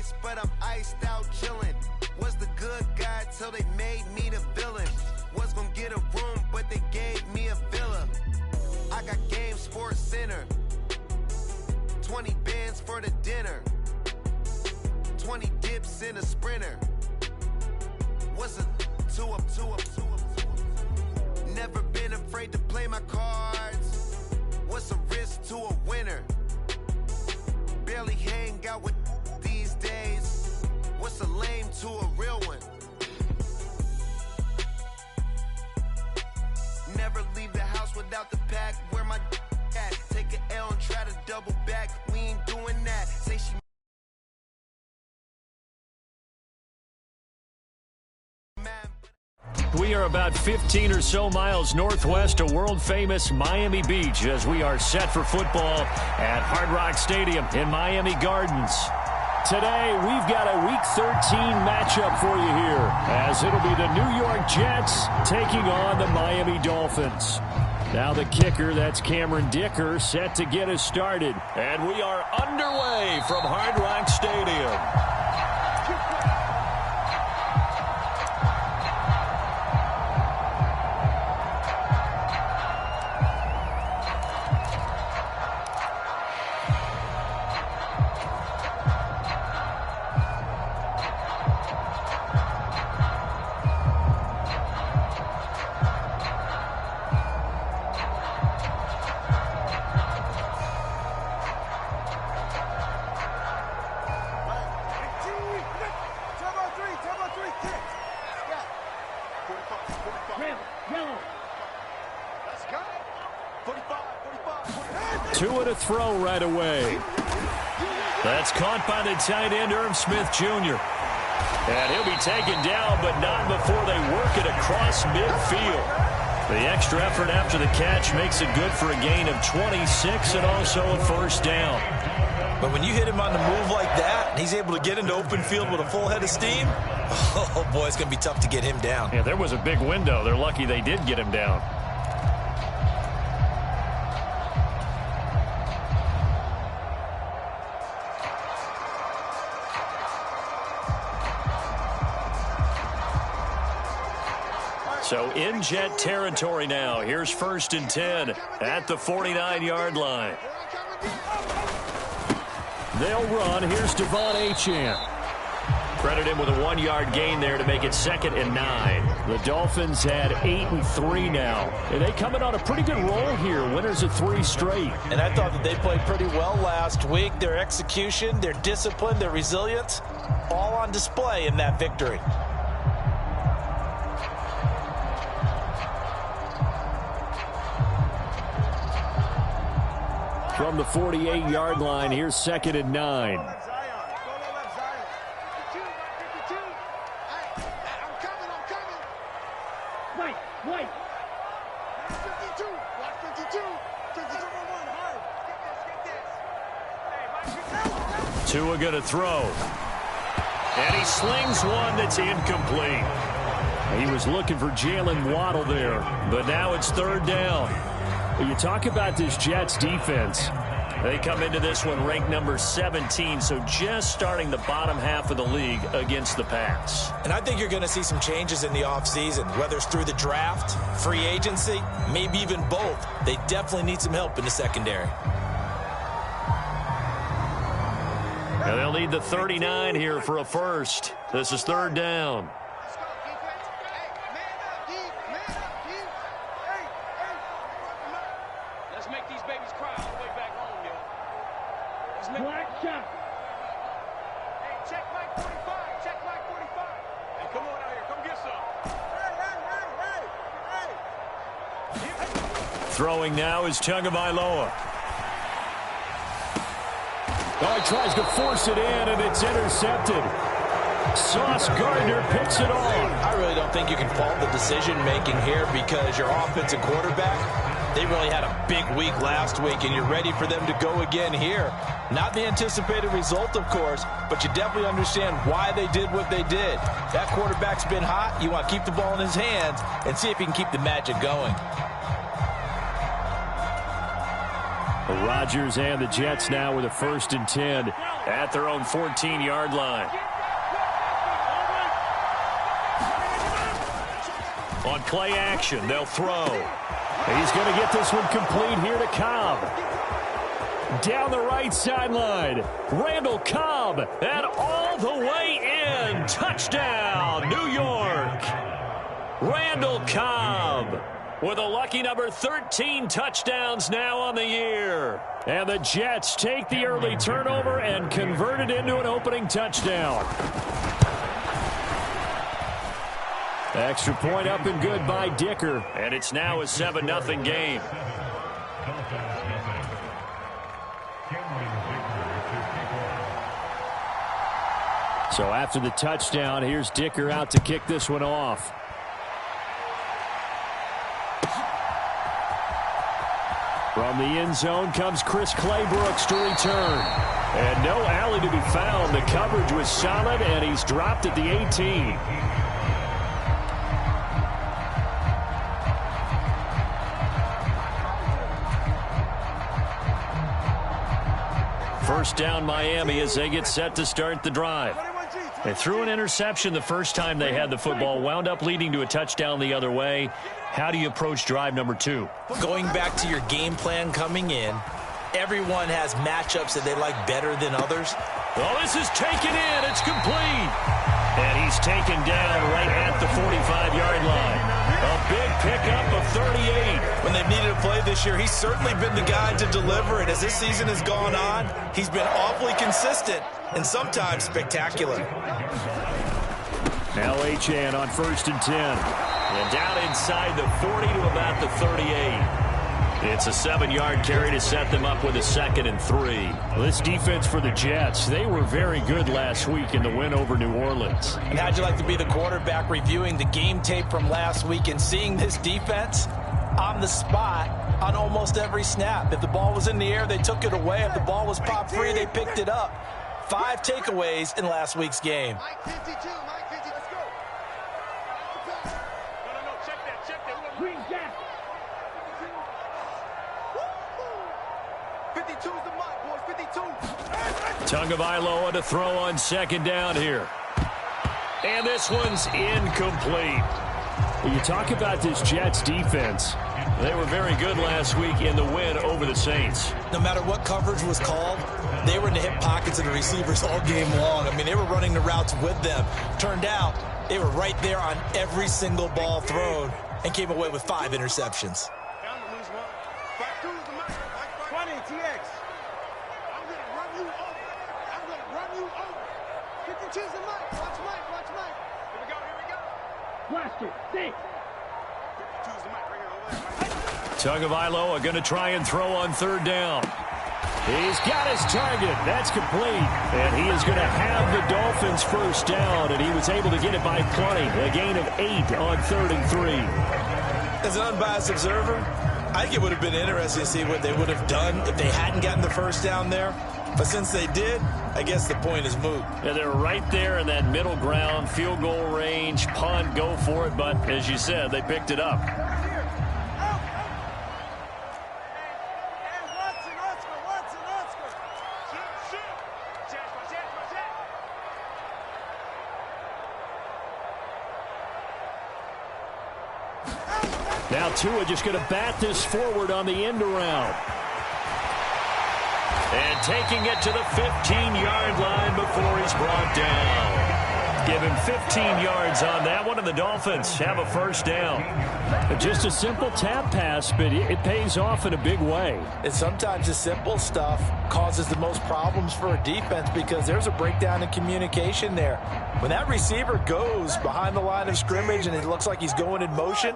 X, but I'm iced out chillin'. Was the good guy till they made me the villain. Was gonna get a room, but they gave me a villa. I got game Sports Center. 20 bands for the dinner. 20 dips in a sprinter. What's a two up? Never been afraid to play my cards. What's a risk to a winner? Barely hang out with these days. What's a lame to a real one? Never leave the house without the pack. Where my at? Take an L and try to double back. We ain't doing that. Say she. We are about 15 or so miles northwest of world-famous Miami Beach as we are set for football at Hard Rock Stadium in Miami Gardens. Today, we've got a Week 13 matchup for you here, as it'll be the New York Jets taking on the Miami Dolphins. Now the kicker, that's Cameron Dicker, set to get us started. And we are underway from Hard Rock Stadium. Two and a throw right away. That's caught by the tight end, Irv Smith Jr. And he'll be taken down, but not before they work it across midfield. The extra effort after the catch makes it good for a gain of 26 and also a first down. But when you hit him on the move like that, and he's able to get into open field with a full head of steam, oh boy, it's going to be tough to get him down. Yeah, there was a big window. They're lucky they did get him down. So in Jet territory now. Here's 1st and 10 at the 49-yard line. They'll run. Here's Devon Achane. Credit him with a 1-yard gain there to make it 2nd and 9. The Dolphins had 8 and 3 now. And they come in on a pretty good roll here. Winners of 3 straight. And I thought that they played pretty well last week. Their execution, their discipline, their resilience, all on display in that victory. From the 48-yard line, here's 2nd and 9. Tua going to throw. And he slings one that's incomplete. He was looking for Jalen Waddle there, but now it's 3rd down. You talk about this Jets defense. They come into this one ranked number 17, so just starting the bottom half of the league against the pass. And I think you're going to see some changes in the offseason, whether it's through the draft, free agency, maybe even both. They definitely need some help in the secondary. And they'll need the 39 here for a first. This is 3rd down. Throwing now is Tagovailoa. Oh, he tries to force it in, and it's intercepted. Sauce Gardner picks it off. I really don't think you can fault the decision-making here because your offensive quarterback, they really had a big week last week, and you're ready for them to go again here. Not the anticipated result, of course, but you definitely understand why they did what they did. That quarterback's been hot. You want to keep the ball in his hands and see if he can keep the magic going. Rodgers and the Jets now with a 1st and 10 at their own 14-yard line. On play action, they'll throw. He's going to get this one complete here to Cobb. Down the right sideline, Randall Cobb, and all the way in. Touchdown, New York. Randall Cobb with a lucky number 13 touchdowns now on the year. And the Jets take the early turnover and convert it into an opening touchdown. Extra point up and good by Dicker. And it's now a 7-0 game. So after the touchdown, here's Dicker out to kick this one off. From the end zone comes Chris Claybrooks to return. And no alley to be found. The coverage was solid, and he's dropped at the 18. First down Miami as they get set to start the drive. They threw an interception the first time they had the football, wound up leading to a touchdown the other way. How do you approach drive number 2? Going back to your game plan coming in, everyone has matchups that they like better than others. Well, this is taken in. It's complete. And he's taken down right at the 45-yard line. A big pickup of 38. When they've needed a play this year, he's certainly been the guy to deliver. And as this season has gone on, he's been awfully consistent and sometimes spectacular. Now Achane on 1st and 10. And down inside the 40 to about the 38. It's a 7-yard carry to set them up with a 2nd and 3. Well, this defense for the Jets, they were very good last week in the win over New Orleans. And how'd you like to be the quarterback reviewing the game tape from last week and seeing this defense on the spot on almost every snap? If the ball was in the air, they took it away. If the ball was popped free, they picked it up. 5 takeaways in last week's game. Mike 52, Mike 50, let's go. No, check that. Green Jack. 52's the mark, boys, 52. Tagovailoa to throw on 2nd down here. And this one's incomplete. When you talk about this Jets defense, they were very good last week in the win over the Saints. No matter what coverage was called, they were in the hip pockets of the receivers all game long. I mean, they were running the routes with them. Turned out, they were right there on every single ball thrown and came away with 5 interceptions. 20, TX. I'm going to run you over. 52's the Mike. Watch Mike. Here we go. Watch it. Think. 52's the Mike. Bring it over there. Tagovailoa going to try and throw on 3rd down. He's got his target. That's complete. And he is going to have the Dolphins 1st down, and he was able to get it by plenty. A gain of 8 on 3rd and 3. As an unbiased observer, I think it would have been interesting to see what they would have done if they hadn't gotten the 1st down there. But since they did, I guess the point is moot. Yeah, they're right there in that middle ground, field goal range, punt, go for it. But as you said, they picked it up. Now Tua just going to bat this forward on the end around. And taking it to the 15-yard line before he's brought down. Give him 15 yards on that one, and the Dolphins have a 1st down. Just a simple tap pass, but it pays off in a big way. And sometimes the simple stuff causes the most problems for a defense because there's a breakdown in communication there. When that receiver goes behind the line of scrimmage and it looks like he's going in motion,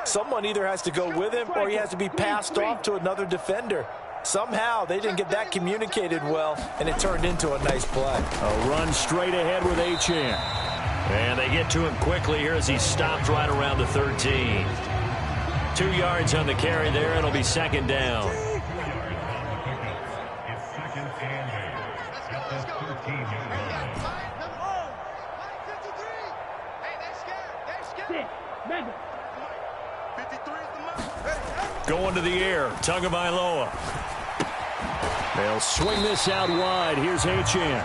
someone either has to go with him or he has to be passed off to another defender. Somehow they didn't get that communicated well, and it turned into a nice play. A run straight ahead with Achane. And they get to him quickly here as he stopped right around the 13. 2 yards on the carry there, and it'll be 2nd down. Going to the air, Tagovailoa. They'll swing this out wide. Here's Achane.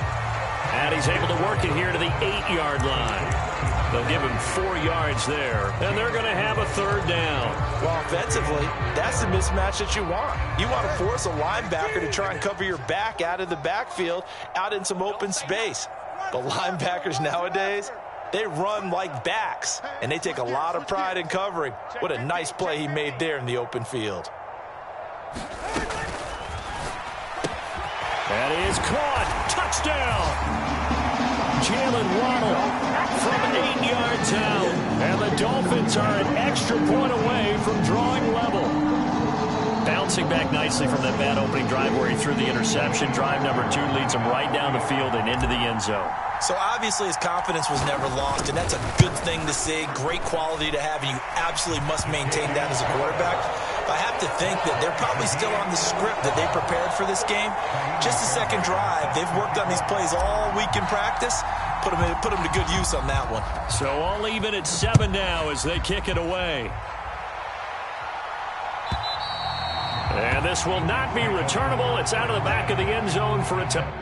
And he's able to work it here to the 8-yard line. They'll give him 4 yards there, and they're going to have a 3rd down. Well, offensively, that's the mismatch that you want. You want to force a linebacker to try and cover your back out of the backfield, out in some open space. But linebackers nowadays, they run like backs, and they take a lot of pride in covering. What a nice play he made there in the open field. That is caught. Touchdown. Jalen Waddle from 8 yards out. And the Dolphins are an extra point away from drawing level. Bouncing back nicely from that bad opening drive where he threw the interception. Drive number 2 leads him right down the field and into the end zone. So obviously his confidence was never lost, and that's a good thing to see. Great quality to have, and you absolutely must maintain that as a quarterback. I have to think that they're probably still on the script that they prepared for this game. Just a second drive. They've worked on these plays all week in practice. Put them to good use on that one. So all even at 7 now as they kick it away. And this will not be returnable. It's out of the back of the end zone for a touchdown.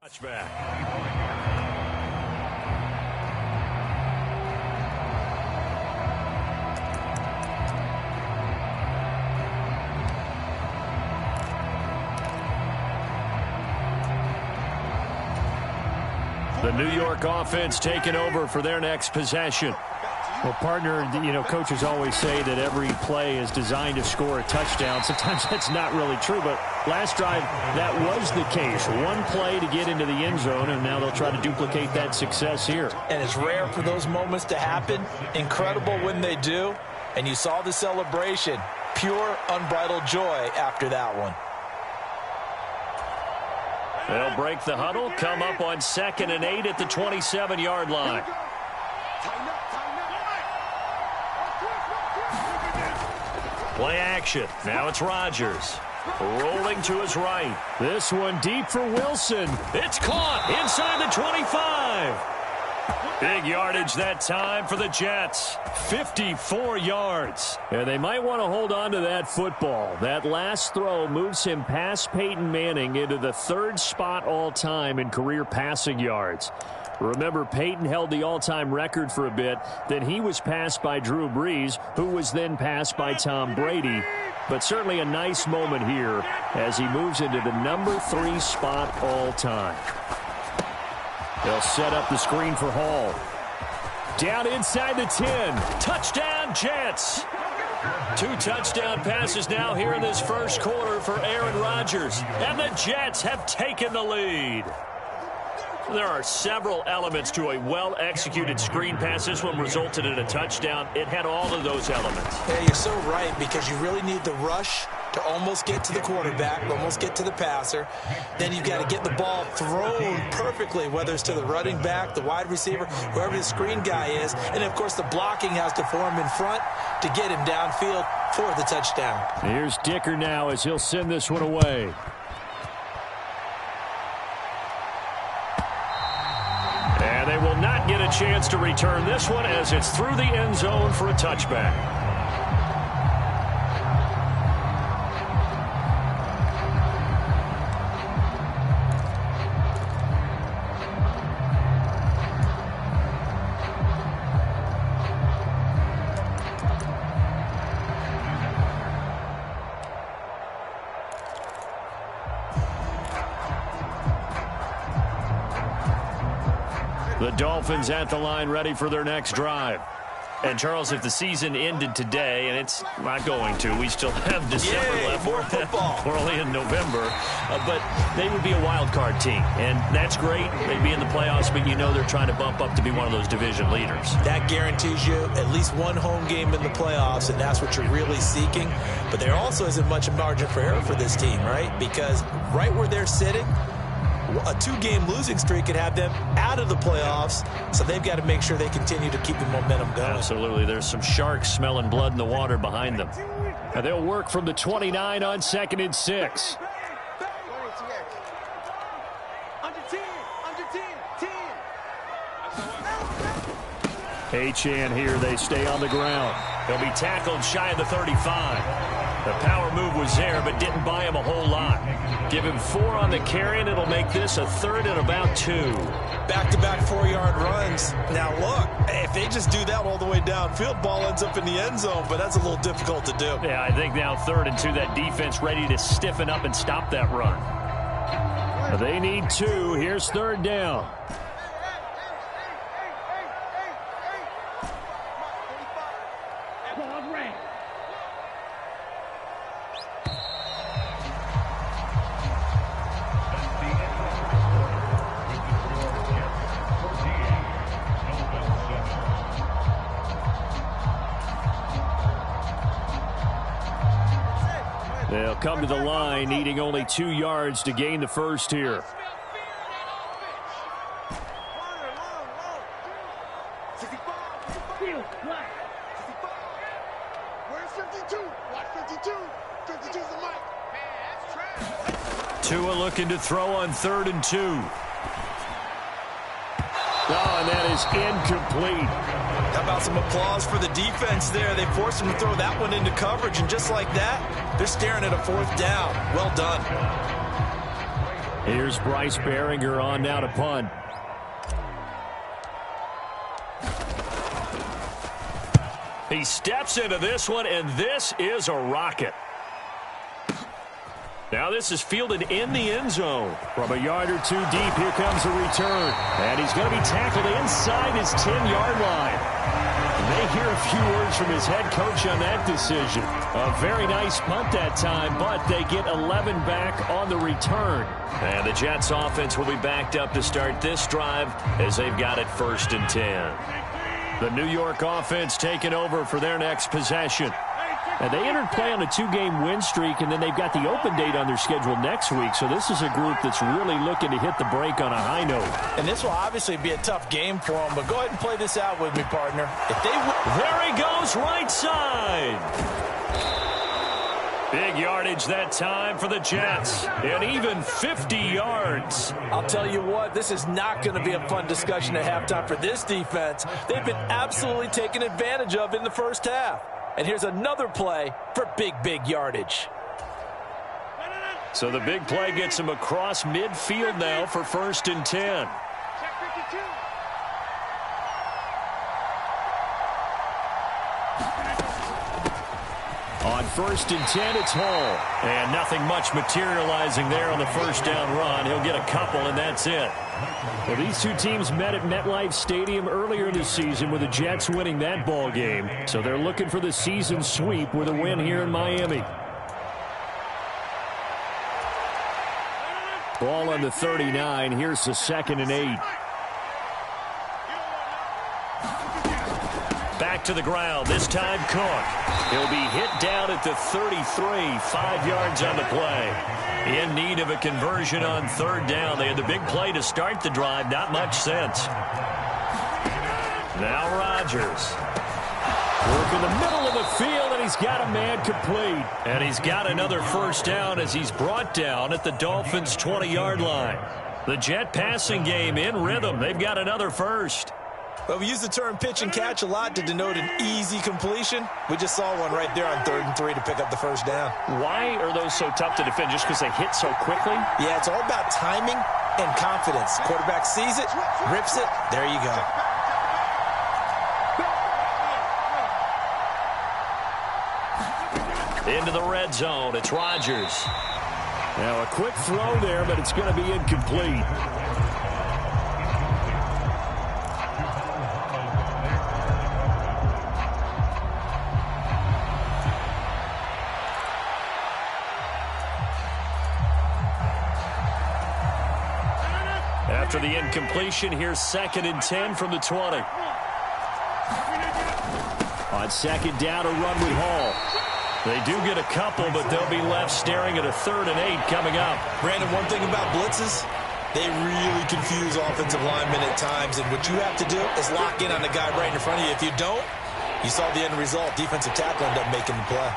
Touchback. The New York offense taking over for their next possession. Well, partner, coaches always say that every play is designed to score a touchdown. Sometimes that's not really true, but last drive, that was the case. One play to get into the end zone, and now they'll try to duplicate that success here. And it's rare for those moments to happen. Incredible when they do. And you saw the celebration. Pure, unbridled joy after that one. They'll break the huddle, come up on 2nd and 8 at the 27-yard line. Play action. Now it's Rodgers. Rolling to his right. This one deep for Wilson. It's caught inside the 25. Big yardage that time for the Jets. 54 yards. And they might want to hold on to that football. That last throw moves him past Peyton Manning into the 3rd spot all time in career passing yards. Remember, Peyton held the all-time record for a bit. Then he was passed by Drew Brees, who was then passed by Tom Brady. But certainly a nice moment here as he moves into the number 3 spot all time. They'll set up the screen for Hall. Down inside the 10. Touchdown, Jets. 2 touchdown passes now here in this first quarter for Aaron Rodgers. And the Jets have taken the lead. There are several elements to a well-executed screen pass. This one resulted in a touchdown. It had all of those elements. Yeah, you're so right, because you really need the rush to almost get to the quarterback, almost get to the passer. Then you've got to get the ball thrown perfectly, whether it's to the running back, the wide receiver, whoever the screen guy is. And, of course, the blocking has to form in front to get him downfield for the touchdown. Here's Dicker now as he'll send this one away. And they will not get a chance to return this one as it's through the end zone for a touchback. The Dolphins at the line ready for their next drive. And, Charles, if the season ended today, and it's not going to, we still have December left. More football. We're only in November. But they would be a wild card team, and that's great. They'd be in the playoffs, but you know they're trying to bump up to be one of those division leaders. That guarantees you at least one home game in the playoffs, and that's what you're really seeking. But there also isn't much margin for error for this team, right? Because right where they're sitting, a 2-game losing streak could have them out of the playoffs, so they've got to make sure they continue to keep the momentum going. Absolutely. There's some sharks smelling blood in the water behind them. And they'll work from the 29 on 2nd and 6. Achane here. They stay on the ground. He'll be tackled shy of the 35. The power move was there, but didn't buy him a whole lot. Give him 4 on the carry, and it'll make this a 3rd and about 2. Back-to-back 4-yard runs. Now, look, if they just do that all the way downfield, ball ends up in the end zone, but that's a little difficult to do. Yeah, I think now 3rd and 2, that defense ready to stiffen up and stop that run. They need 2. Here's 3rd down. They'll come to the line, needing only 2 yards to gain the first here. Tua looking to throw on 3rd and 2. Oh, and that is incomplete. How about some applause for the defense there? They forced him to throw that one into coverage, and just like that, they're staring at a 4th down. Well done. Here's Bryce Behringer on now to punt. He steps into this one, and this is a rocket. Now this is fielded in the end zone. From a yard or 2 deep, here comes a return. And he's going to be tackled inside his 10-yard line. And they hear a few words from his head coach on that decision. A very nice punt that time, but they get 11 back on the return. And the Jets offense will be backed up to start this drive as they've got it 1st and 10. The New York offense taking over for their next possession. And they entered play on a 2-game win streak, and then they've got the open date on their schedule next week. So this is a group that's really looking to hit the break on a high note. And this will obviously be a tough game for them, but go ahead and play this out with me, partner. If they win, there he goes, right side. Big yardage that time for the Jets, and even 50 yards. I'll tell you what, this is not going to be a fun discussion at halftime for this defense. They've been absolutely taken advantage of in the first half. And here's another play for big yardage. So the big play gets him across midfield now for 1st and 10. On 1st and 10, it's Hall. And nothing much materializing there on the 1st down run. He'll get a couple, and that's it. Well, these two teams met at MetLife Stadium earlier this season with the Jets winning that ball game. So they're looking for the season sweep with a win here in Miami. Ball on the 39. Here's the 2nd and 8. Back to the ground. This time Cook. He'll be hit down at the 33. 5 yards on the play. In need of a conversion on 3rd down. They had the big play to start the drive. Not much sense. Now Rodgers. Work in the middle of the field, and he's got a man complete. And he's got another 1st down as he's brought down at the Dolphins' 20-yard line. The Jet passing game in rhythm. They've got another 1st. But we use the term pitch and catch a lot to denote an easy completion. We just saw one right there on 3rd and 3 to pick up the 1st down. Why are those so tough to defend? Just because they hit so quickly? Yeah, it's all about timing and confidence. Quarterback sees it, rips it, there you go. Into the red zone. It's Rodgers. Now a quick throw there, but it's going to be incomplete. After the incompletion, here's 2nd and 10 from the 20. On 2nd down, a run with Hall. They do get a couple, but they'll be left staring at a 3rd and 8 coming up. Brandon, one thing about blitzes, they really confuse offensive linemen at times, and what you have to do is lock in on the guy right in front of you. If you don't, you saw the end result. Defensive tackle ended up making the play.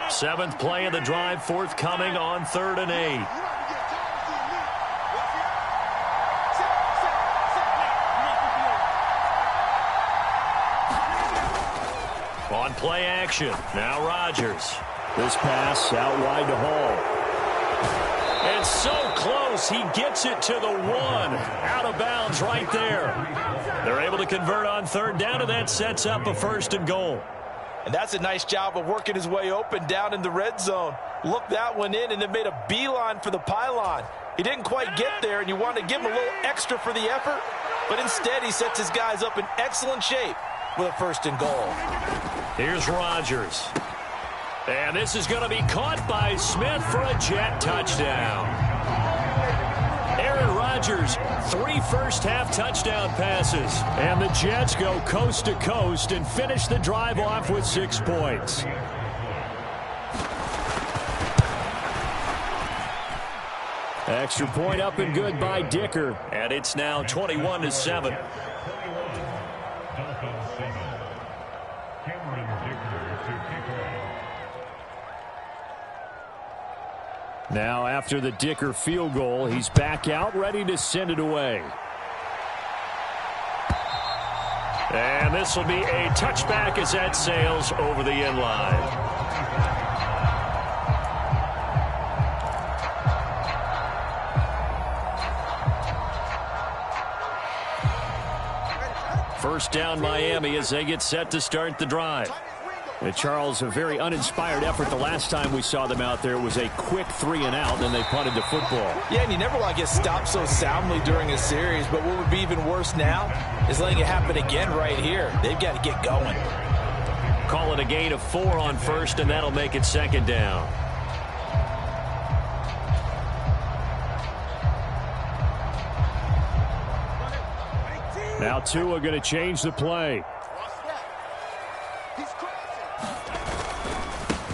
Seventh play of the drive, forthcoming on 3rd and 8. On play action, now Rodgers. This pass out wide to Hall. And so close, he gets it to the 1. Out of bounds right there. They're able to convert on 3rd down, and that sets up a 1st and goal. And that's a nice job of working his way open down in the red zone. Looked that one in and then made a beeline for the pylon. He didn't quite get there, and you want to give him a little extra for the effort, but instead he sets his guys up in excellent shape with a 1st and goal. Here's Rodgers. And this is going to be caught by Smith for a Jet touchdown. Aaron Rodgers, 3 first-half touchdown passes. And the Jets go coast to coast and finish the drive off with 6 points. Extra point up and good by Dicker. And it's now 21-7. Now, after the Dicker field goal, he's back out, ready to send it away. And this will be a touchback as that sails over the end line. First down, Miami, as they get set to start the drive. And Charles, a very uninspired effort. The last time we saw them out there was a quick 3 and out, and they punted the football. Yeah, and you never want to get stopped so soundly during a series, but what would be even worse now is letting it happen again right here. They've got to get going. Call it a gain of 4 on 1st, and that'll make it 2nd down. Now Tua going to change the play.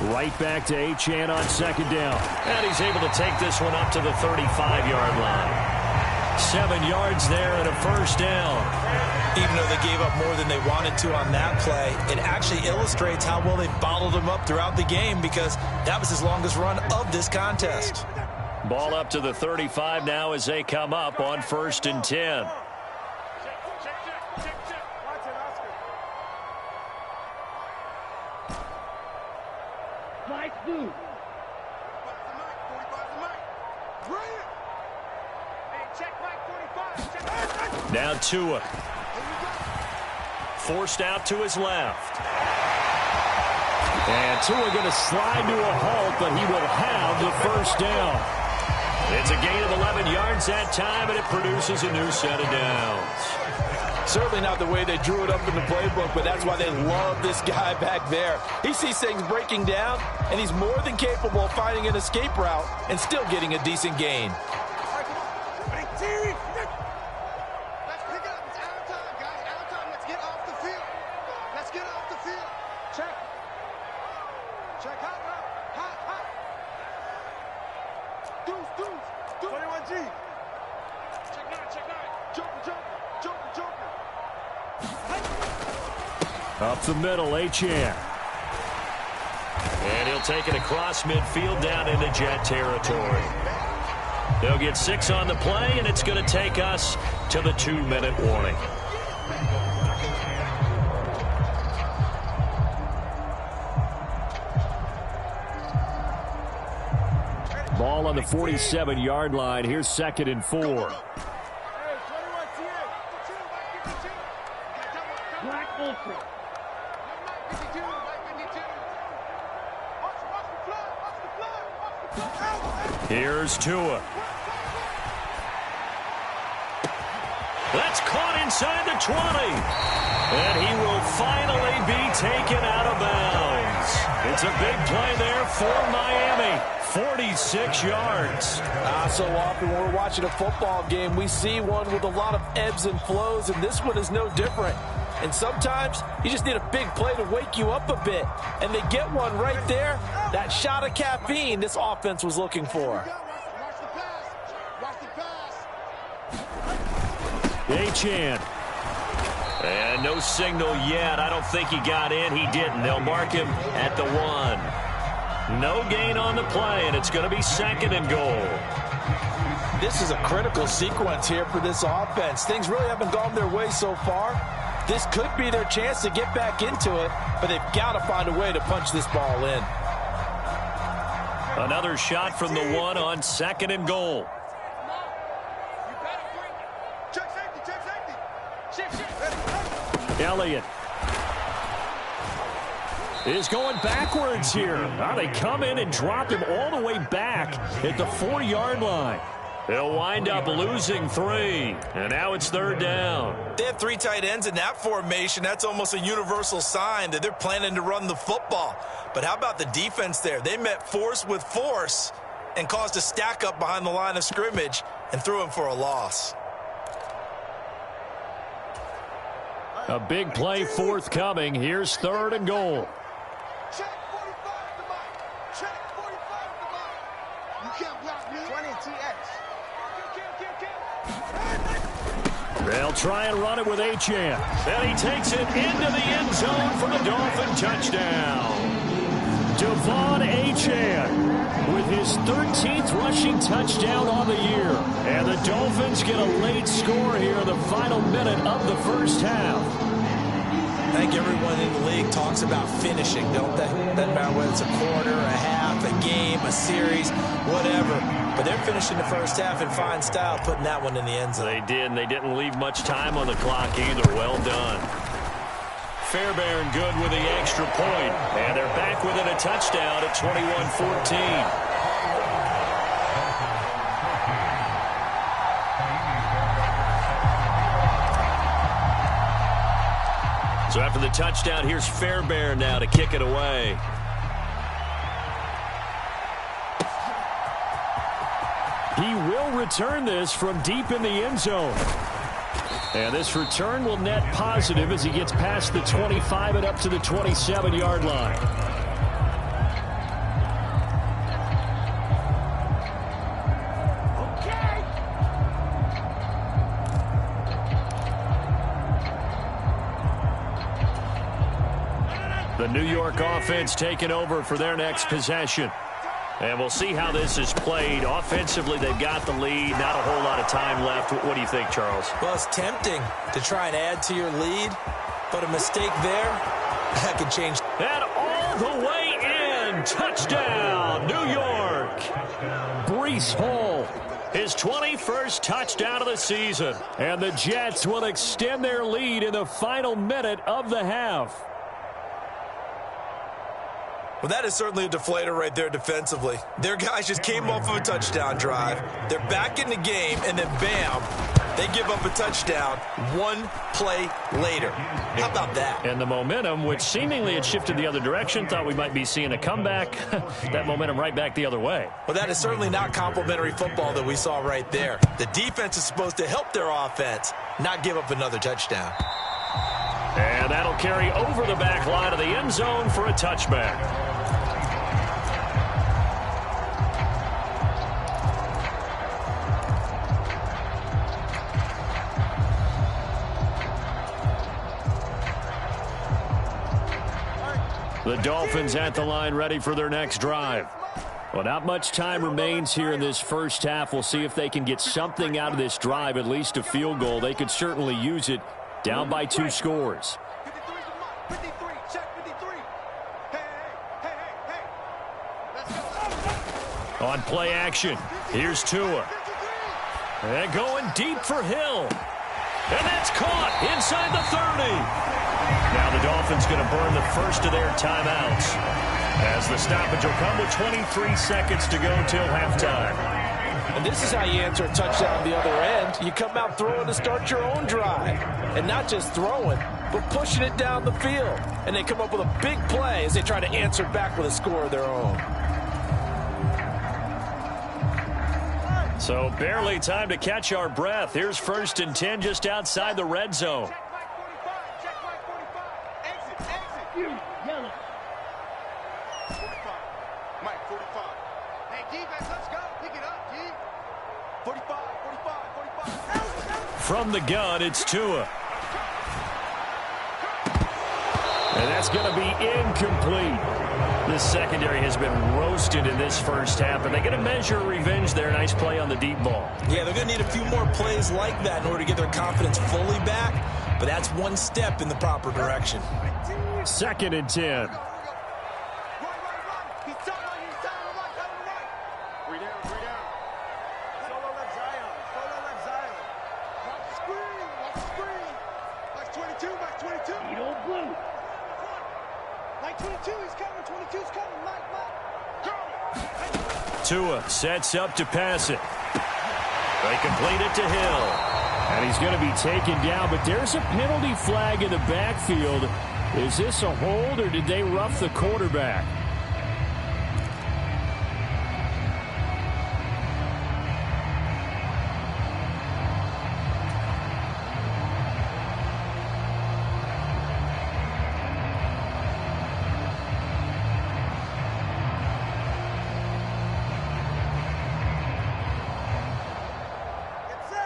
Right back to Achane on 2nd down. And he's able to take this one up to the 35-yard line. 7 yards there and a 1st down. Even though they gave up more than they wanted to on that play, it actually illustrates how well they bottled them up throughout the game, because that was his longest run of this contest. Ball up to the 35 now as they come up on 1st and 10. Now Tua. Forced out to his left. And Tua going to slide to a halt, but he will have the 1st down. It's a gain of 11 yards that time, and it produces a new set of downs. Certainly not the way they drew it up in the playbook, but that's why they love this guy back there. He sees things breaking down, and he's more than capable of finding an escape route and still getting a decent gain. Up the middle, Achane. And he'll take it across midfield down into Jet territory. They'll get 6 on the play, and it's going to take us to the 2-minute warning. Ball on the 47-yard line. Here's 2nd and 4. Here's Tua. That's caught inside the 20. And he will finally be taken out of bounds. It's a big play there for Miami. 46 yards. So often when we're watching a football game, we see one with a lot of ebbs and flows, and this one is no different. And sometimes you just need a big play to wake you up a bit. And they get one right there. That shot of caffeine this offense was looking for. Achane. And no signal yet. I don't think he got in. He didn't. They'll mark him at the 1. No gain on the play, and it's going to be 2nd and goal. This is a critical sequence here for this offense. Things really haven't gone their way so far. This could be their chance to get back into it, but they've got to find a way to punch this ball in. Another shot from the 1 on 2nd and goal. Elliott is going backwards here. Now they come in and drop him all the way back at the 4-yard line. They'll wind up losing 3, and now it's 3rd down. They have 3 tight ends in that formation. That's almost a universal sign that they're planning to run the football. But how about the defense there? They met force with force and caused a stack up behind the line of scrimmage and threw him for a loss. A big play forthcoming. Here's 3rd and goal. Check 45 to Mike. Check 45 to Mike. You can't block me. 20 TX. They'll try and run it with Achane. And he takes it into the end zone for the Dolphin touchdown. Devon Achane with his 13th rushing touchdown on the year. And the Dolphins get a late score here in the final minute of the first half. I think everyone in the league talks about finishing, don't they? Doesn't matter whether it's a quarter, a half, a game, a series, whatever. But they're finishing the first half in fine style, putting that one in the end zone. They did, and they didn't leave much time on the clock either. Well done. Fairbairn good with the extra point. And they're back within a touchdown at 21-14. So after the touchdown, here's Fairbairn now to kick it away. He will return this from deep in the end zone. And this return will net positive as he gets past the 25 and up to the 27-yard line. The New York offense taking over for their next possession. And we'll see how this is played. Offensively, they've got the lead. Not a whole lot of time left. What do you think, Charles? Well, it's tempting to try and add to your lead, but a mistake there, that could change. And all the way in. Touchdown, New York. Breece Hall, his 21st touchdown of the season. And the Jets will extend their lead in the final minute of the half. Well, that is certainly a deflator right there defensively. Their guys just came off of a touchdown drive. They're back in the game, and then bam, they give up a touchdown one play later. How about that? And the momentum, which seemingly had shifted the other direction, thought we might be seeing a comeback. That momentum right back the other way. Well, that is certainly not complimentary football that we saw right there. The defense is supposed to help their offense, not give up another touchdown. And that'll carry over the back line of the end zone for a touchback. The Dolphins at the line ready for their next drive. Well, not much time remains here in this first half. We'll see if they can get something out of this drive, at least a field goal. They could certainly use it. Down by 2 scores. 53, check 53. Hey. Let's go. On play action, here's Tua. And going deep for Hill. And that's caught inside the 30. Now the Dolphins going to burn the first of their timeouts, as the stoppage will come with 23 seconds to go till halftime. And this is how you answer a touchdown the other end. You come out throwing to start your own drive. And not just throwing, but pushing it down the field. And they come up with a big play as they try to answer back with a score of their own. So barely time to catch our breath. Here's 1st and 10 just outside the red zone. Check Mike 45. Check Mike 45. Exit. Yellow. 45. Mike 45. Hey, defense, let's go. Pick it up, D. 45. From the gun, it's Tua. And that's going to be incomplete. This secondary has been roasted in this first half, and they're going to measure revenge there. Nice play on the deep ball. Yeah, they're going to need a few more plays like that in order to get their confidence fully back, but that's one step in the proper direction. 2nd and 10. Run. He's telling on you. Three down. Solo left Zion. Watch the screen. Mike 22. You don't blue. Mike 22, he's coming. 22's coming. Mike. Tua sets up to pass it. They complete it to Hill. And he's going to be taken down, but there's a penalty flag in the backfield. Is this a hold, or did they rough the quarterback?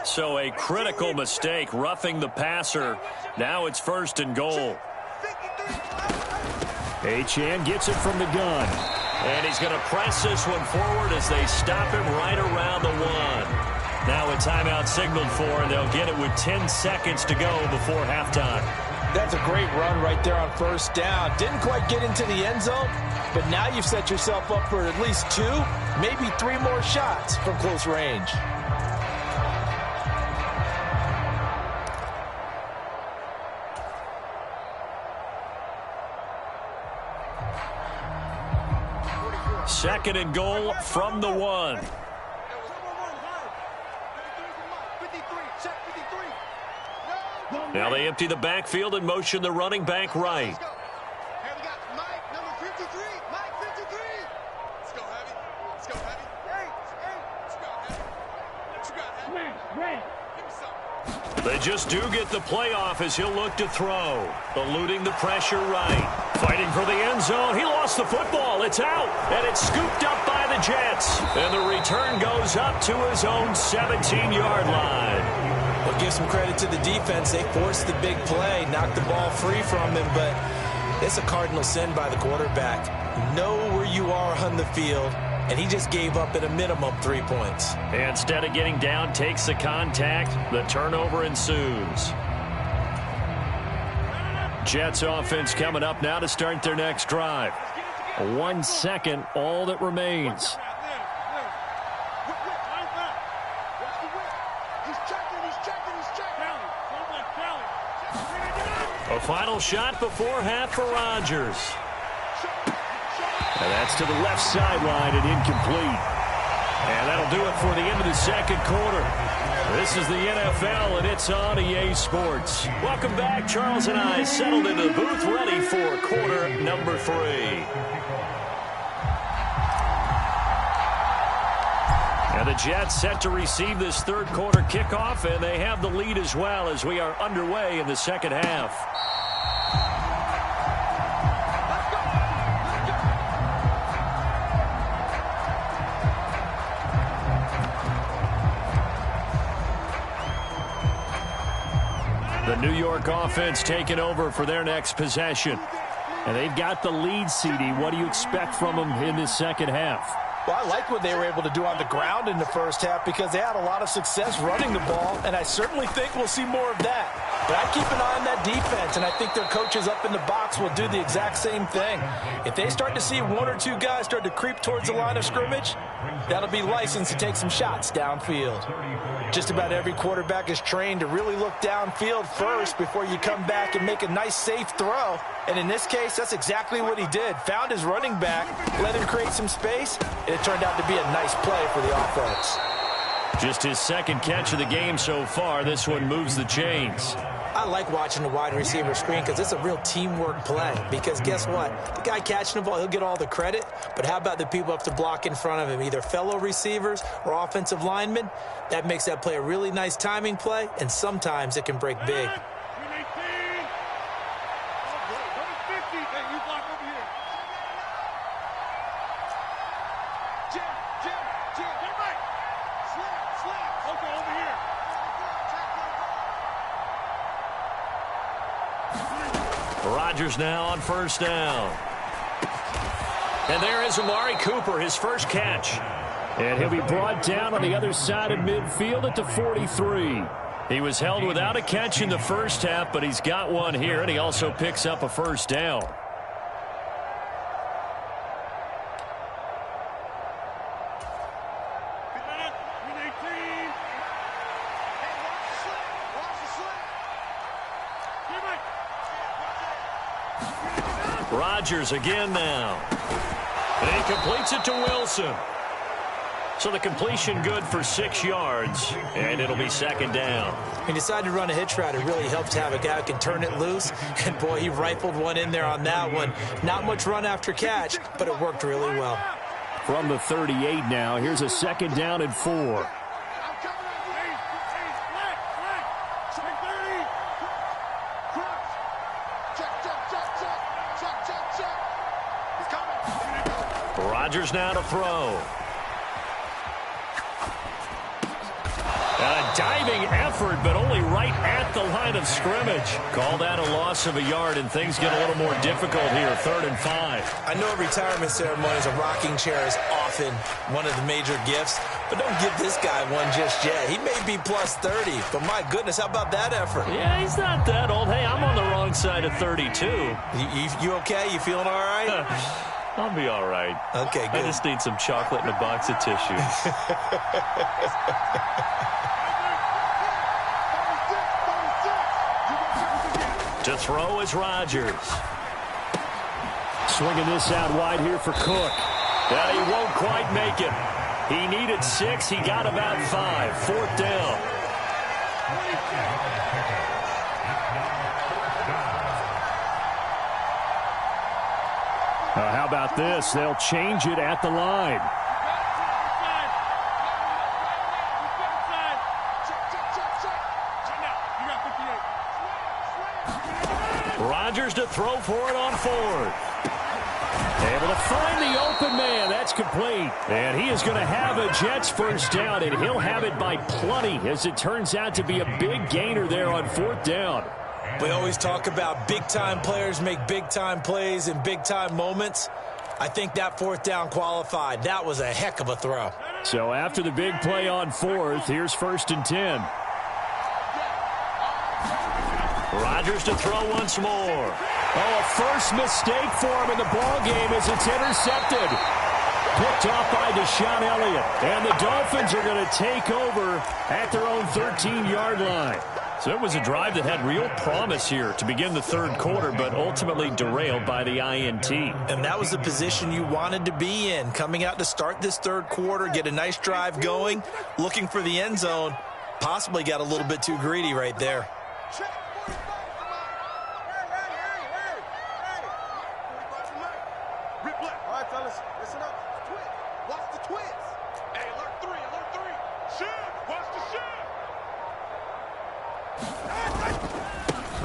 So a critical mistake, roughing the passer. Now it's 1st and goal. Achane gets it from the gun. And he's going to press this one forward as they stop him right around the 1. Now a timeout signaled for, and they'll get it with 10 seconds to go before halftime. That's a great run right there on 1st down. Didn't quite get into the end zone, but now you've set yourself up for at least 2, maybe 3 more shots from close range. Second and goal from the 1. Now they empty the backfield and motion the running back right. Here we got Mike, number 53. Mike 53. Let's go, Heavy. Hey. Let's go, Heavy. What you got, Heavy? Red. Give me something. They just do get the playoff as he'll look to throw. Eluding the pressure right. Fighting for the end zone. He lost the football. It's out. And it's scooped up by the Jets. And the return goes up to his own 17-yard line. Well, give some credit to the defense. They forced the big play, knocked the ball free from him, but it's a cardinal sin by the quarterback. Know where you are on the field, and he just gave up at a minimum 3 points. Instead of getting down, takes the contact. The turnover ensues. Jets offense coming up now to start their next drive. 1 second, all that remains. A final shot before half for Rodgers. And that's to the left sideline and incomplete. And that'll do it for the end of the second quarter. This is the NFL, and it's on EA Sports. Welcome back. Charles and I settled into the booth, ready for quarter number 3. And the Jets set to receive this third quarter kickoff, and they have the lead as well as we are underway in the second half. The New York offense taking over for their next possession. And they've got the lead, CD. What do you expect from them in this second half? Well, I like what they were able to do on the ground in the first half because they had a lot of success running the ball, and I certainly think we'll see more of that. But I keep an eye on that defense, and I think their coaches up in the box will do the exact same thing. If they start to see 1 or 2 guys start to creep towards the line of scrimmage, that'll be licensed to take some shots downfield. Just about every quarterback is trained to really look downfield first before you come back and make a nice, safe throw. And in this case, that's exactly what he did. Found his running back, let him create some space, and it turned out to be a nice play for the offense. Just his second catch of the game so far. This one moves the chains. I like watching the wide receiver screen because it's a real teamwork play. Because guess what? The guy catching the ball, he'll get all the credit. But how about the people up to block in front of him, either fellow receivers or offensive linemen? That makes that play a really nice timing play, and sometimes it can break big. Rodgers now on first down. And there is Amari Cooper, his first catch. And he'll be brought down on the other side of midfield at the 43. He was held without a catch in the first half, but he's got one here, and he also picks up a first down. Rodgers again now. And he completes it to Wilson. So the completion good for 6 yards, and it'll be second down. He decided to run a hitch route. It really helped to have a guy who can turn it loose. And, boy, he rifled one in there on that one. Not much run after catch, but it worked really well. From the 38 now, here's a second down and 4. Rodgers now to throw. A diving effort, but only right at the line of scrimmage. Call that a loss of a yard, and things get a little more difficult here. 3rd and 5. I know at retirement ceremonies, a rocking chair is often one of the major gifts, but don't give this guy one just yet. He may be plus 30, but my goodness, how about that effort? Yeah, he's not that old. Hey, I'm on the wrong side of 32. You okay? You feeling all right? I'll be all right. Okay, good. I just need some chocolate and a box of tissue. To throw is Rodgers. Swinging this out wide here for Cook. And he won't quite make it. He needed 6. He got about 5. 4th down. How about this? They'll change it at the line. Rodgers to throw for it on 4th. Able to find the open man. That's complete. And he is going to have a Jets first down, and he'll have it by plenty, as it turns out to be a big gainer there on 4th down. We always talk about big-time players make big-time plays in big-time moments. I think that 4th down qualified. That was a heck of a throw. So after the big play on 4th, here's 1st and 10. Rodgers to throw once more. Oh, a first mistake for him in the ball game as it's intercepted. Picked off by Deshaun Elliott. And the Dolphins are going to take over at their own 13-yard line. So it was a drive that had real promise here to begin the 3rd quarter, but ultimately derailed by the INT. And that was the position you wanted to be in, coming out to start this 3rd quarter, get a nice drive going, looking for the end zone. Possibly got a little bit too greedy right there. All right, fellas, listen up. Watch the twins. Hey, alert 3, alert 3. Shoot, watch the shoot.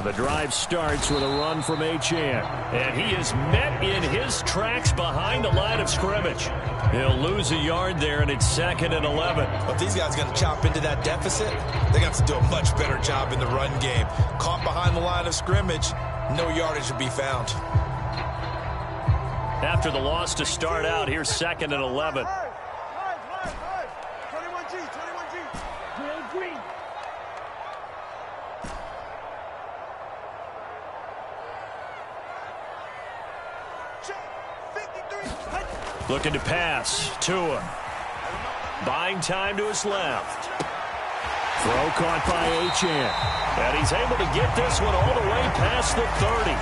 The drive starts with a run from Achane. And he is met in his tracks behind the line of scrimmage. He'll lose a yard there, and it's 2nd and 11. If these guys are going to chop into that deficit, they're going to have to do a much better job in the run game. Caught behind the line of scrimmage, no yardage to be found. After the loss to start out, here's 2nd and 11. 21G, 21G. Green. Looking to pass. Tua. Buying time to his left. Throw caught by Achane. And he's able to get this one all the way past the 30.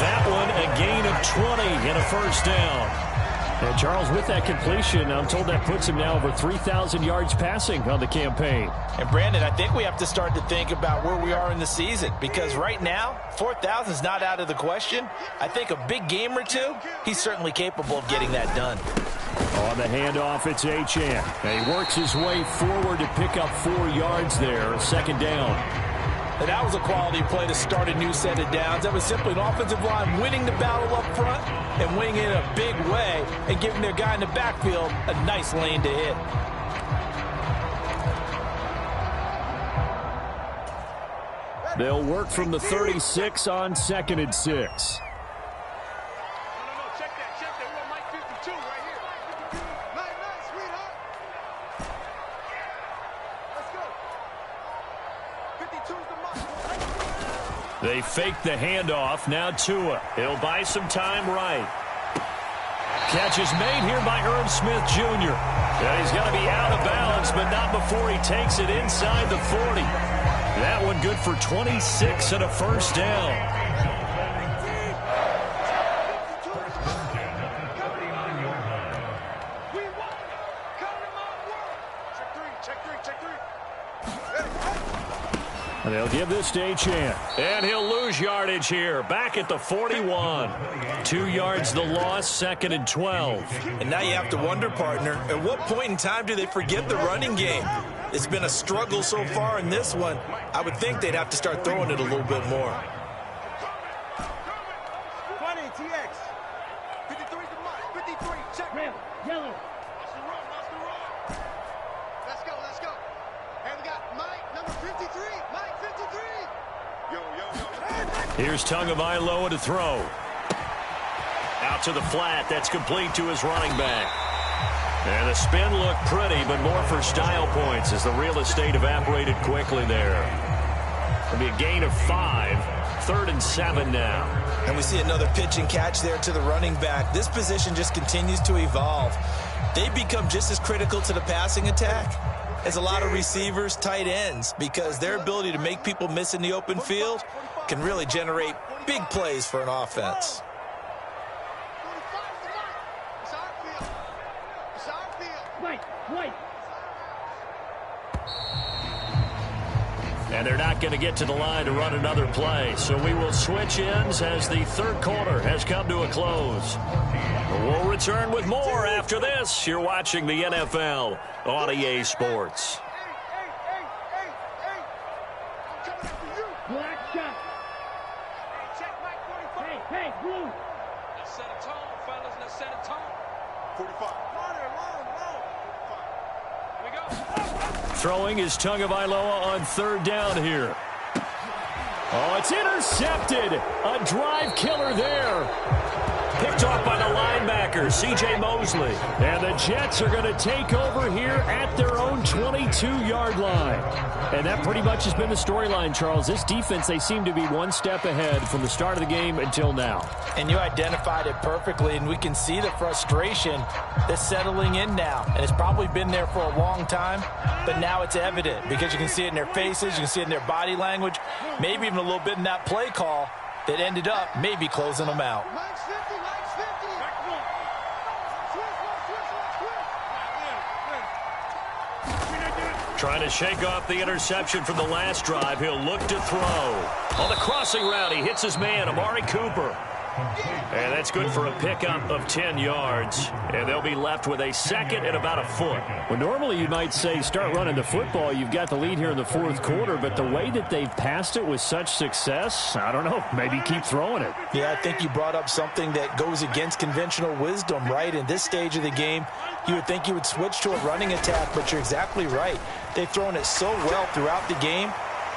That one a gain of 20 and a first down. And Charles, with that completion, I'm told that puts him now over 3,000 yards passing on the campaign. And Brandon, I think we have to start to think about where we are in the season, because right now, 4,000 is not out of the question. I think a big game or two, he's certainly capable of getting that done. On the handoff, it's Achane. And he works his way forward to pick up 4 yards there, second down. And that was a quality play to start a new set of downs. That was simply an offensive line winning the battle up front and winning it in a big way and giving their guy in the backfield a nice lane to hit. They'll work from the 36 on 2nd and 6. They fake the handoff. Now Tua. He'll buy some time right. Catch is made here by Irv Smith Jr. And he's going to be out of bounds, but not before he takes it inside the 40. That one good for 26 and a first down. They'll give this to Achane. And he'll lose yardage here. Back at the 41. 2 yards the loss, 2nd and 12. And now you have to wonder, partner, at what point in time do they forget the running game? It's been a struggle so far in this one. I would think they'd have to start throwing it a little bit more. 20, TX. 53 to Mike. 53, check. Red, yellow. That's the run, that's the run. Let's go, let's go. And we got Mike, number 53. Mike, 53. Yo. Here's Tagovailoa to throw. Out to the flat. That's complete to his running back. And the spin looked pretty, but more for style points as the real estate evaporated quickly there. It'll be a gain of 5. 3rd and 7 now. And we see another pitch and catch there to the running back. This position just continues to evolve. They become just as critical to the passing attack as a lot of receivers, tight ends, because their ability to make people miss in the open field can really generate big plays for an offense. And they're not going to get to the line to run another play. So we will switch ends as the 3rd quarter has come to a close. We'll return with more after this. You're watching the NFL on EA Sports. Black shot. Check Mike 45. Hey, blue. Let's set a tone, fellas. Let's set a tone. 45. Long. 45. Here we go. Throwing is Tagovailoa on 3rd down here. Oh, it's intercepted. A drive killer there. Picked off by the linebacker, C.J. Mosley. And the Jets are going to take over here at their own 22-yard line. And that pretty much has been the storyline, Charles. This defense, they seem to be one step ahead from the start of the game until now. And you identified it perfectly, and we can see the frustration that's settling in now. And it's probably been there for a long time, but now it's evident because you can see it in their faces, you can see it in their body language, maybe even a little bit in that play call that ended up maybe closing them out. Mike's 50, Mike's 50. Trying to shake off the interception from the last drive. He'll look to throw. On the crossing route, he hits his man, Amari Cooper. And that's good for a pickup of 10 yards. And they'll be left with a 2nd and about a foot. Well, normally you might say start running the football. You've got the lead here in the 4th quarter. But the way that they've passed it with such success, I don't know, maybe keep throwing it. Yeah, I think you brought up something that goes against conventional wisdom, right? In this stage of the game, you would think you would switch to a running attack, but you're exactly right. They've thrown it so well throughout the game,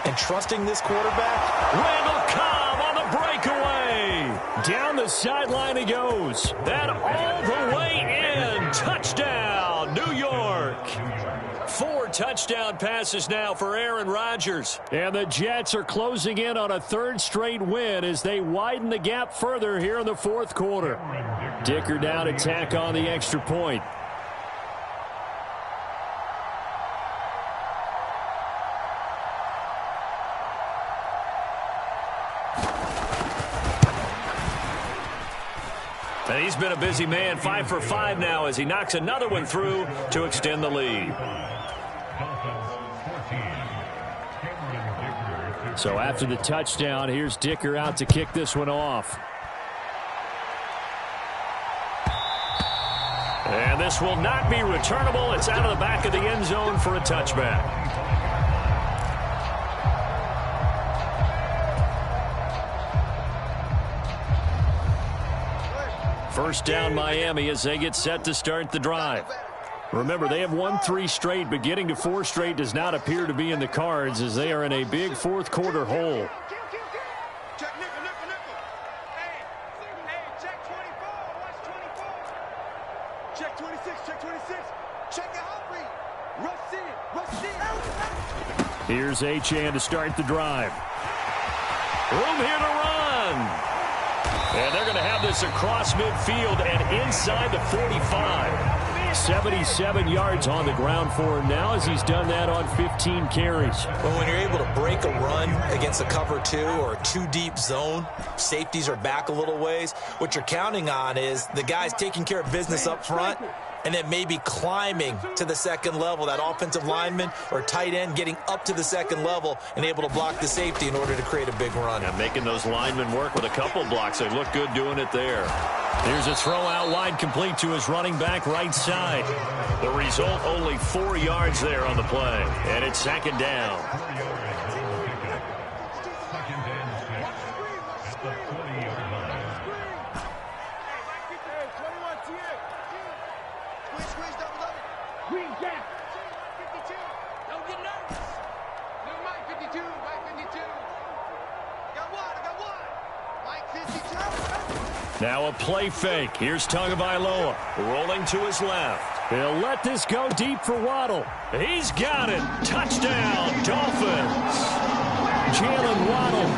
and trusting this quarterback. Randall Cobb on the breakaway. Down the sideline he goes. That all the way in. Touchdown, New York. 4 touchdown passes now for Aaron Rodgers. And the Jets are closing in on a 3rd straight win as they widen the gap further here in the 4th quarter. Dicker down to tack on the extra point. And he's been a busy man, 5 for 5 now as he knocks another one through to extend the lead. So after the touchdown, here's Dicker out to kick this one off. And this will not be returnable. It's out of the back of the end zone for a touchback. First down Miami as they get set to start the drive. Remember, they have won 3 straight, but getting to 4 straight does not appear to be in the cards as they are in a big fourth quarter hole. Check nickel, nickel, nickel. Hey, check 24. Watch 24. Check 26, check 26. Check the hot read. Rush in, rush in. Here's Achane to start the drive. Room here to run. And they're going to have this across midfield and inside the 45. 77 yards on the ground for him now as he's done that on 15 carries. Well, when you're able to break a run against a cover 2 or a 2-deep zone, safeties are back a little ways. What you're counting on is the guys taking care of business up front and then maybe climbing to the second level, that offensive lineman or tight end getting up to the second level and able to block the safety in order to create a big run. And making those linemen work with a couple blocks. They look good doing it there. Here's a throw out wide complete to his running back right side. The result, only 4 yards there on the play. And it's second down. Now a play fake. Here's Tagovailoa rolling to his left. He'll let this go deep for Waddle. He's got it. Touchdown, Dolphins. Jalen Waddle,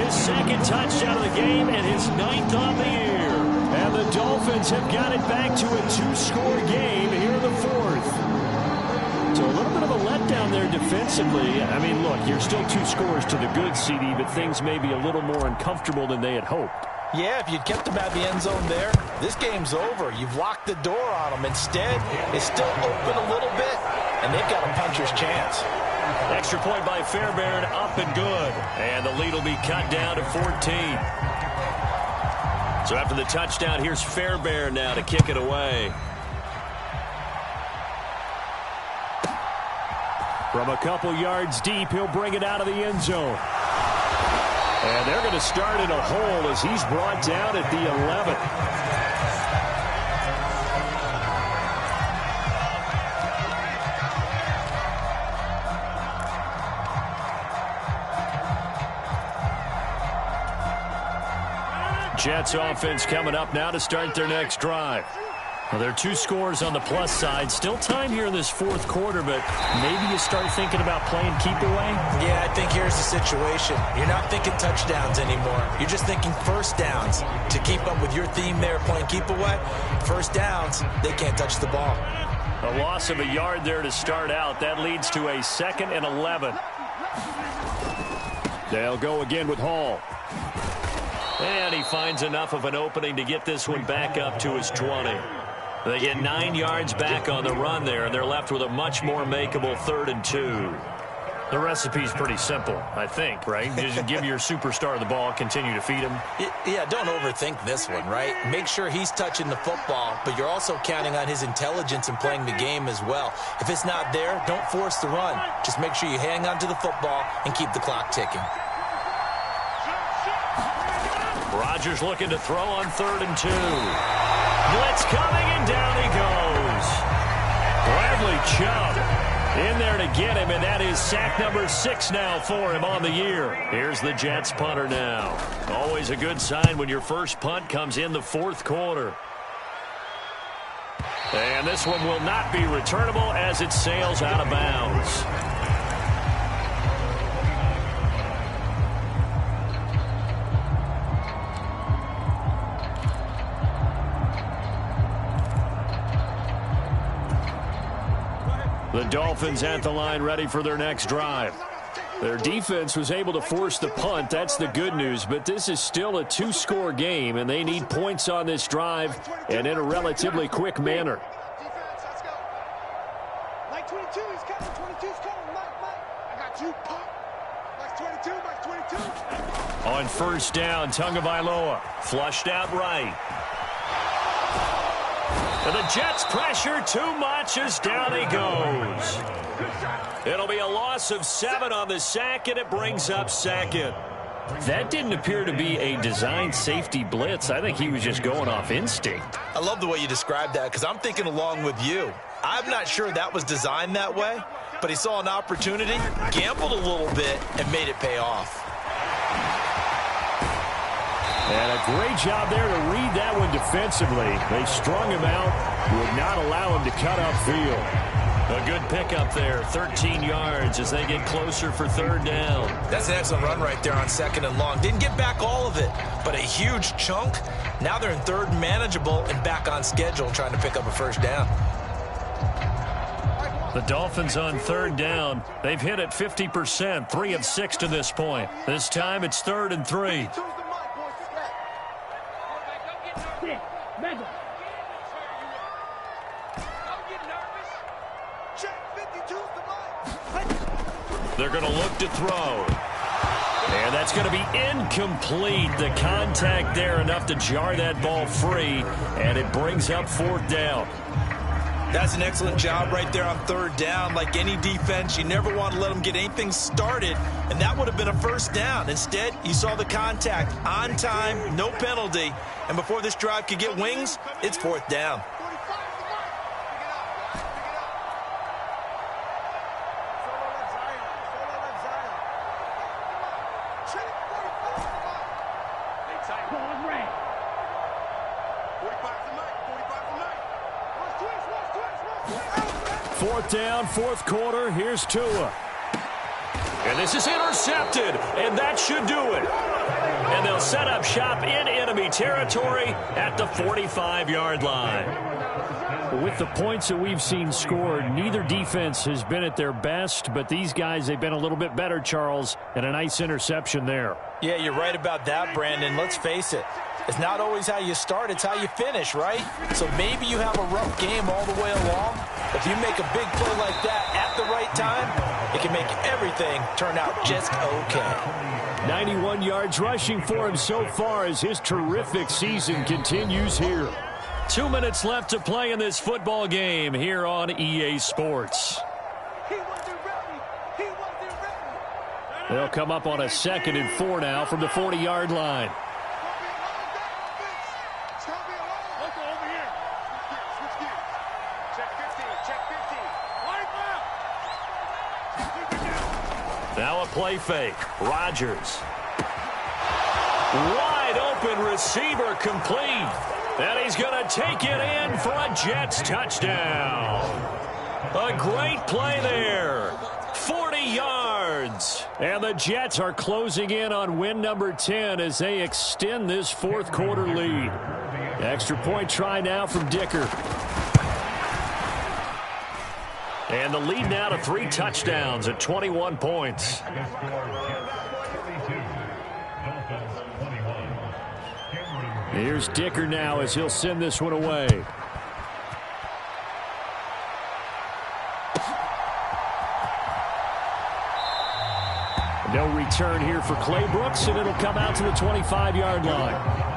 his second touchdown of the game and his 9th on the year. And the Dolphins have got it back to a 2-score game here in the 4th. So a little bit of a letdown there defensively. I mean, look, you're still 2 scores to the good, CD, but things may be a little more uncomfortable than they had hoped. Yeah, if you'd kept them at the end zone there, this game's over. You've locked the door on them. Instead, it's still open a little bit, and they've got a puncher's chance. Extra point by Fairbairn, up and good. And the lead will be cut down to 14. So after the touchdown, here's Fairbairn now to kick it away. From a couple yards deep, he'll bring it out of the end zone. And they're going to start in a hole as he's brought down at the 11. Jets offense coming up now to start their next drive. Well, there are 2 scores on the plus side. Still time here in this 4th quarter, but maybe you start thinking about playing keep away? Yeah, I think here's the situation. You're not thinking touchdowns anymore. You're just thinking first downs. To keep up with your theme there, playing keep away, first downs, they can't touch the ball. A loss of a yard there to start out. That leads to a 2nd and 11. They'll go again with Hall. And he finds enough of an opening to get this one back up to his 20. They get 9 yards back on the run there, and they're left with a much more makeable 3rd and 2. The recipe's pretty simple, I think, right? Just give your superstar the ball, continue to feed him. Yeah, don't overthink this one, right? Make sure he's touching the football, but you're also counting on his intelligence in playing the game as well. If it's not there, don't force the run. Just make sure you hang on to the football and keep the clock ticking. Rodgers looking to throw on 3rd and 2. Blitz coming, and down he goes. Bradley Chubb in there to get him, and that is sack number 6 now for him on the year. Here's the Jets punter now. Always a good sign when your first punt comes in the 4th quarter. And this one will not be returnable as it sails out of bounds. The Dolphins at the line ready for their next drive. Their defense was able to force the punt. That's the good news. But this is still a two-score game, and they need points on this drive and in a relatively quick manner. Defense, let's go. Mike 22, he's coming. 22's coming. Mike. I got you, pop. Mike 22, Mike 22. On first down, Tagovailoa flushed out right. And the Jets pressure too much as down he goes. It'll be a loss of 7 on the sack, and it brings up second. That didn't appear to be a designed safety blitz. I think he was just going off instinct. I love the way you described that because I'm thinking along with you. I'm not sure that was designed that way, but he saw an opportunity, gambled a little bit, and made it pay off. And a great job there to read that one defensively. They strung him out, would not allow him to cut upfield. A good pickup there, 13 yards as they get closer for third down. That's an excellent run right there on second and long. Didn't get back all of it, but a huge chunk. Now they're in third and manageable and back on schedule trying to pick up a first down. The Dolphins on third down. They've hit it 50%, 3 of 6 to this point. This time it's 3rd and 3. They're going to look to throw. And that's going to be incomplete. The contact there enough to jar that ball free, and it brings up 4th down. That's an excellent job right there on third down. Like any defense, you never want to let them get anything started, and that would have been a first down. Instead, you saw the contact on time, no penalty, and before this drive could get wings, it's 4th down. Down, 4th quarter. Here's Tua. And this is intercepted, and that should do it. And they'll set up shop in enemy territory at the 45-yard line. With the points that we've seen scored, neither defense has been at their best, but these guys, they've been a little bit better, Charles, and a nice interception there. Yeah, you're right about that, Brandon. Let's face it. It's not always how you start, it's how you finish, right? So maybe you have a rough game all the way along. If you make a big play like that at the right time, it can make everything turn out just okay. 91 yards rushing for him so far as his terrific season continues here. 2 minutes left to play in this football game here on EA Sports. They'll come up on a 2nd and 4 now from the 40-yard line. Now a play fake. Rodgers. Wide open receiver complete. And he's going to take it in for a Jets touchdown. A great play there. 40 yards. And the Jets are closing in on win number 10 as they extend this 4th quarter lead. Extra point try now from Dicker. And the lead now to 3 touchdowns at 21 points. Here's Dicker now as he'll send this one away. No return here for Clay Brooks, and it'll come out to the 25-yard line.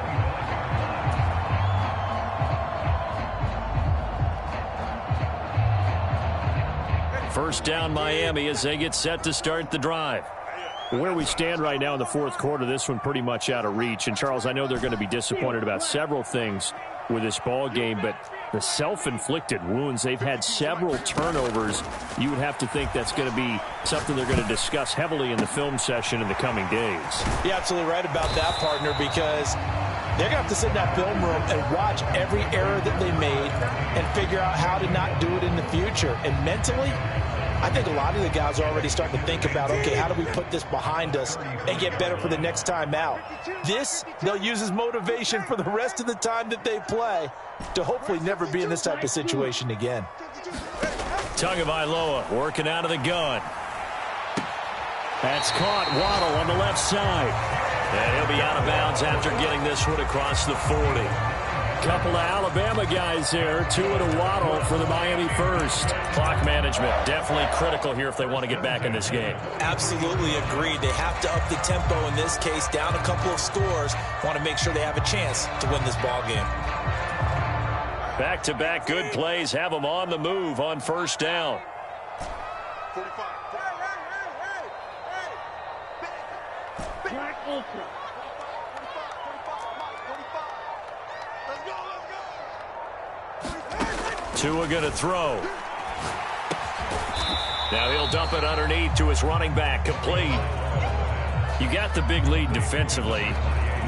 First down Miami as they get set to start the drive. Where we stand right now in the 4th quarter, this one pretty much out of reach. And, Charles, I know they're going to be disappointed about several things with this ball game, but the self-inflicted wounds, they've had several turnovers. You would have to think that's going to be something they're going to discuss heavily in the film session in the coming days. You're absolutely right about that, partner, because they're going to have to sit in that film room and watch every error that they made and figure out how to not do it in the future. And mentally, I think a lot of the guys are already starting to think about, okay, how do we put this behind us and get better for the next time out? This, they'll use as motivation for the rest of the time that they play to hopefully never be in this type of situation again. Tagovailoa working out of the gun. That's caught. Waddle on the left side. And he'll be out of bounds after getting this one across the 40. Couple of Alabama guys there. Two and a Waddle for the Miami first. Clock management definitely critical here if they want to get back in this game. Absolutely agreed. They have to up the tempo in this case, down a couple of scores. Want to make sure they have a chance to win this ball game. Back-to-back good plays have them on the move on first down. 45. Black Ultra. 45. Let's go. Tua going to throw. Now he'll dump it underneath to his running back. Complete. You got the big lead defensively.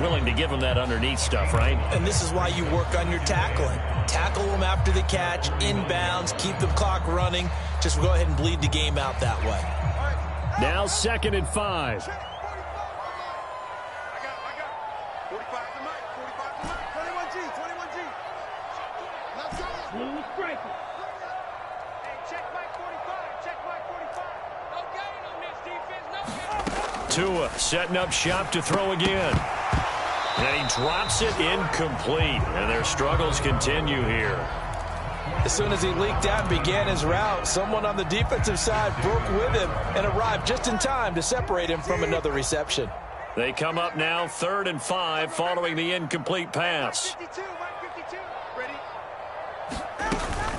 Willing to give him that underneath stuff, right? And this is why you work on your tackling. Tackle them after the catch, inbounds, keep the clock running. Just go ahead and bleed the game out that way. Now 2nd and 5. I got it. 45 to Mike. 45 to Mike. 21G. Let's go. Blue striker. Hey, check Mike 45. Check Mike 45. No gain on this defense. No gain. Tua setting up shop to throw again. And he drops it incomplete. And their struggles continue here. As soon as he leaked out and began his route, someone on the defensive side broke with him and arrived just in time to separate him from another reception. They come up now 3rd and 5 following the incomplete pass. 52, Mike 52. Ready?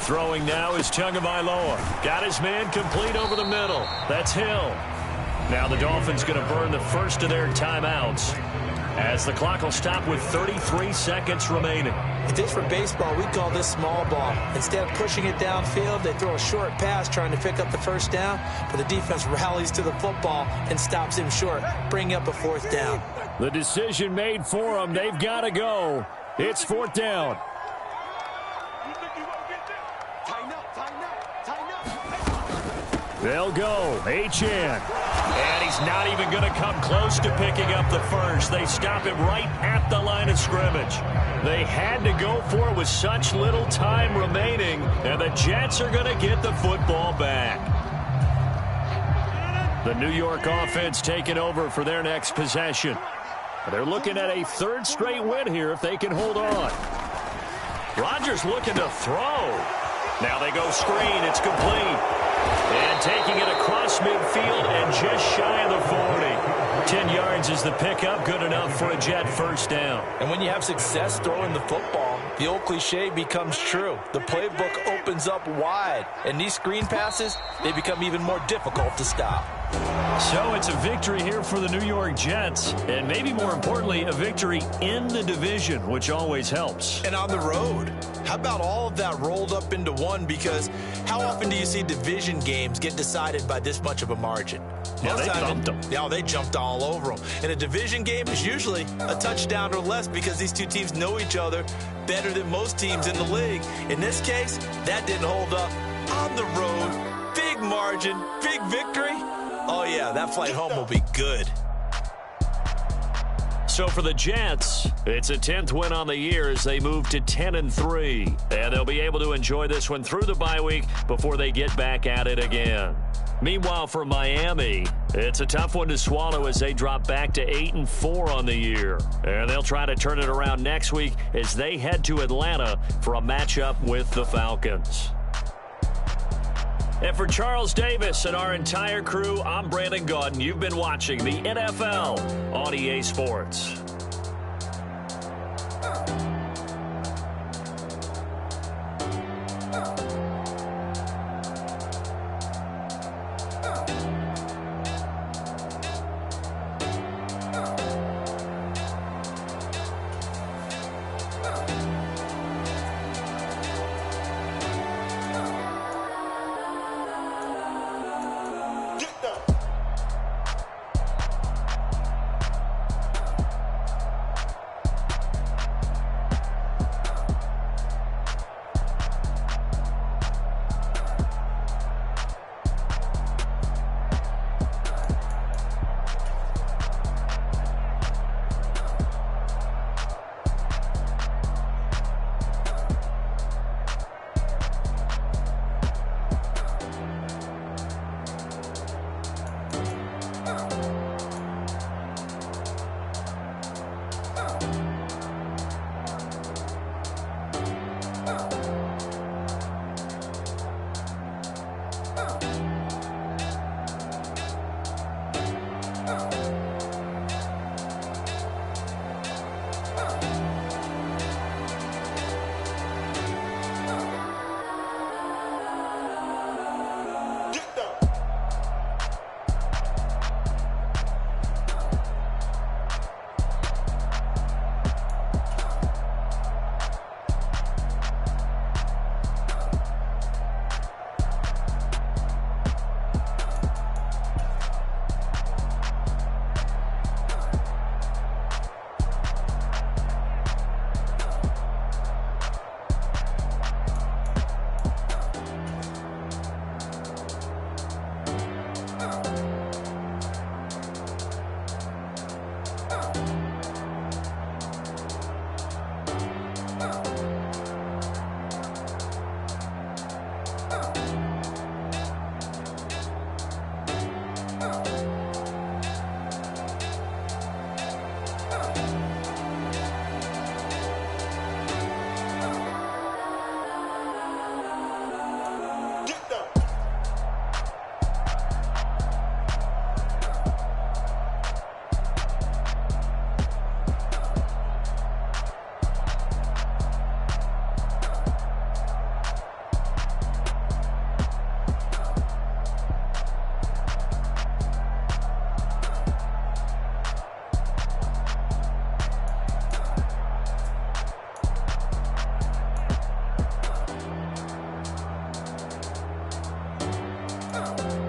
Throwing now is Tagovailoa. Got his man complete over the middle. That's Hill. Now the Dolphins going to burn the first of their timeouts as the clock will stop with 33 seconds remaining. If this were baseball, we'd call this small ball. Instead of pushing it downfield, they throw a short pass trying to pick up the first down, but the defense rallies to the football and stops him short, bringing up a 4th down. The decision made for them. They've got to go. It's 4th down. You think you won't get there? Tighten up. They'll go. Achane. And he's not even going to come close to picking up the first. They stop him right at the line of scrimmage. They had to go for it with such little time remaining, and the Jets are going to get the football back. The New York offense taking over for their next possession. They're looking at a 3rd straight win here if they can hold on. Rodgers looking to throw. Now they go screen. It's complete. And taking it across midfield and just shy of the 40. 10 yards is the pickup, good enough for a Jet first down. And when you have success throwing the football, the old cliche becomes true. The playbook opens up wide, and these screen passes, they become even more difficult to stop. So it's a victory here for the New York Jets, and maybe more importantly, a victory in the division, which always helps. And on the road, how about all of that rolled up into one? Because how often do you see division games get decided by this much of a margin? Yeah, they thumped them. Yeah, they jumped all over them. And a division game is usually a touchdown or less because these two teams know each other better than most teams in the league. In this case, that didn't hold up. On the road, big margin, big victory. Oh, yeah, that flight home will be good. So for the Jets, it's a 10th win on the year as they move to 10-3. And they'll be able to enjoy this one through the bye week before they get back at it again. Meanwhile, for Miami, it's a tough one to swallow as they drop back to 8-4 on the year. And they'll try to turn it around next week as they head to Atlanta for a matchup with the Falcons. And for Charles Davis and our entire crew, I'm Brandon Gaudin. You've been watching the NFL on EA Sports. now.